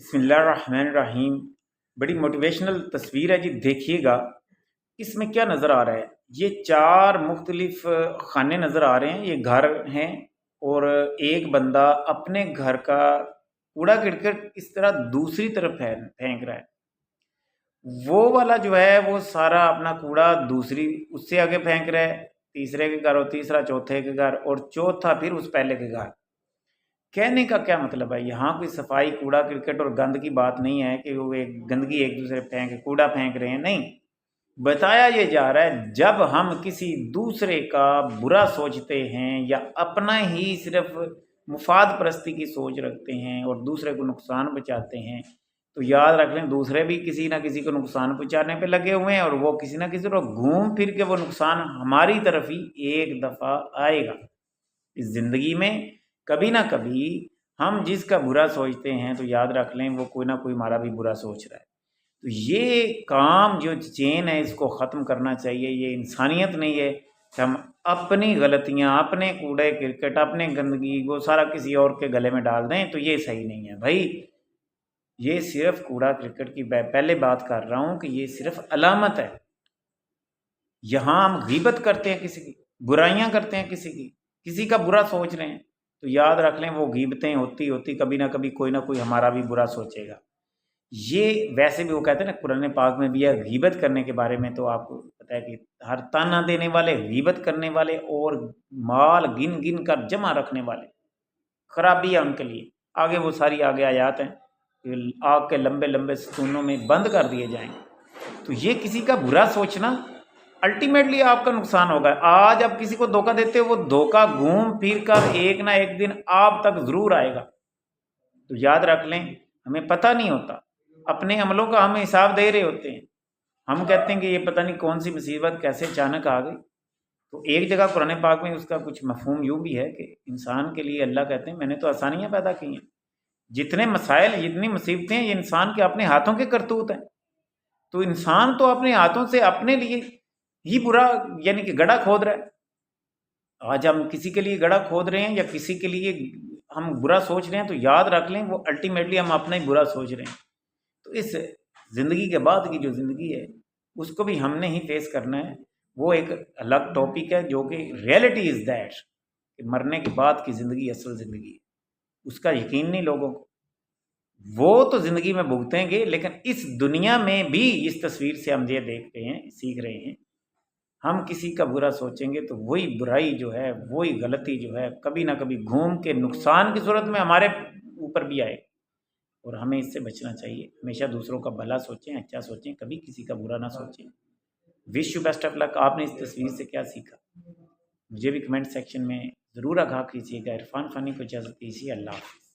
بسم اللہ الرحمن الرحیم۔ بڑی موٹیویشنل تصویر ہے جی، دیکھیے گا اس میں کیا نظر آ رہا ہے۔ یہ چار مختلف خانے نظر آ رہے ہیں، یہ گھر ہیں اور ایک بندہ اپنے گھر کا کوڑا کرکٹ اس طرح دوسری طرف پھینک رہا ہے۔ وہ والا جو ہے وہ سارا اپنا کوڑا دوسری اس سے آگے پھینک رہا ہے، تیسرے کے گھر اور تیسرا چوتھے کے گھر اور چوتھا پھر اس پہلے کے گھر۔ کہنے کا کیا مطلب ہے، یہاں کوئی صفائی کوڑا کرکٹ اور گند کی بات نہیں ہے کہ وہ گندگی ایک دوسرے پھینک کوڑا پھینک رہے ہیں، نہیں۔ بتایا یہ جا رہا ہے جب ہم کسی دوسرے کا برا سوچتے ہیں یا اپنا ہی صرف مفاد پرستی کی سوچ رکھتے ہیں اور دوسرے کو نقصان پہنچاتے ہیں، تو یاد رکھ لیں دوسرے بھی کسی نہ کسی کو نقصان پہنچانے پہ لگے ہوئے ہیں اور وہ کسی نہ کسی کو گھوم پھر کے وہ نقصان ہماری طرف ہی ایک دفعہ آئے گا۔ اس زندگی میں کبھی نہ کبھی ہم جس کا برا سوچتے ہیں تو یاد رکھ لیں وہ کوئی نہ کوئی ہمارا بھی برا سوچ رہا ہے۔ تو یہ کام جو چین ہے اس کو ختم کرنا چاہیے۔ یہ انسانیت نہیں ہے کہ ہم اپنی غلطیاں، اپنے کوڑے کرکٹ، اپنے گندگی وہ سارا کسی اور کے گلے میں ڈال دیں، تو یہ صحیح نہیں ہے بھائی۔ یہ صرف کوڑا کرکٹ کی پہلے بات کر رہا ہوں کہ یہ صرف علامت ہے۔ یہاں ہم غیبت کرتے ہیں کسی کی، برائیاں کرتے ہیں کسی کی، کسی کا برا سوچ رہے ہیں، تو یاد رکھ لیں وہ غیبتیں ہوتی کبھی نہ کبھی کوئی نہ کوئی ہمارا بھی برا سوچے گا۔ یہ ویسے بھی وہ کہتے ہیں نا قرآن پاک میں بھی ہے غیبت کرنے کے بارے میں، تو آپ کو پتہ ہے کہ ہر تانا دینے والے، غیبت کرنے والے اور مال گن گن کر جمع رکھنے والے خرابی ہے ان کے لیے۔ آگے وہ ساری آگے آیات ہیں کہ آگ کے لمبے لمبے ستونوں میں بند کر دیے جائیں گے۔ تو یہ کسی کا برا سوچنا الٹیمیٹلی آپ کا نقصان ہوگا۔ آج آپ کسی کو دھوکہ دیتے ہو، وہ دھوکہ گھوم پھر کر ایک نہ ایک دن آپ تک ضرور آئے گا۔ تو یاد رکھ لیں ہمیں پتہ نہیں ہوتا، اپنے عملوں کا ہم حساب دے رہے ہوتے ہیں، ہم کہتے ہیں کہ یہ پتہ نہیں کون سی مصیبت کیسے اچانک آ گئی۔ تو ایک جگہ قرآن پاک میں اس کا کچھ مفہوم یوں بھی ہے کہ انسان کے لیے اللہ کہتے ہیں میں نے تو آسانیاں پیدا کی ہیں۔ جتنے مسائل، جتنی مصیبتیں ہیں، یہ انسان کے اپنے ہاتھوں کے کرتوت ہیں۔ تو انسان تو اپنے ہاتھوں سے اپنے لیے ہی برا یعنی کہ گڑھا کھود رہا ہے۔ آج ہم کسی کے لیے گڑھا کھود رہے ہیں یا کسی کے لیے ہم برا سوچ رہے ہیں، تو یاد رکھ لیں وہ الٹیمیٹلی ہم اپنا ہی برا سوچ رہے ہیں۔ تو اس زندگی کے بعد کی جو زندگی ہے اس کو بھی ہم نے ہی فیس کرنا ہے۔ وہ ایک الگ ٹاپک ہے جو کہ ریئلٹی از دیٹ کہ مرنے کے بعد کی زندگی اصل زندگی ہے، اس کا یقین نہیں لوگوں کو۔ وہ تو زندگی میں بھگتیں گے، لیکن اس دنیا میں بھی اس تصویر سے ہم یہ دیکھ رہے ہیں، سیکھ رہے ہیں، ہم کسی کا برا سوچیں گے تو وہی برائی جو ہے، وہی غلطی جو ہے کبھی نہ کبھی گھوم کے نقصان کی صورت میں ہمارے اوپر بھی آئے، اور ہمیں اس سے بچنا چاہیے۔ ہمیشہ دوسروں کا بھلا سوچیں، اچھا سوچیں، کبھی کسی کا برا نہ سوچیں۔ وش یو بیسٹ آف لک۔ آپ نے اس تصویر سے کیا سیکھا مجھے بھی کمنٹ سیکشن میں ضرور آگاہ کیجیے گا۔ عرفان فانی کو اجازت دیجیے، اللہ حافظ۔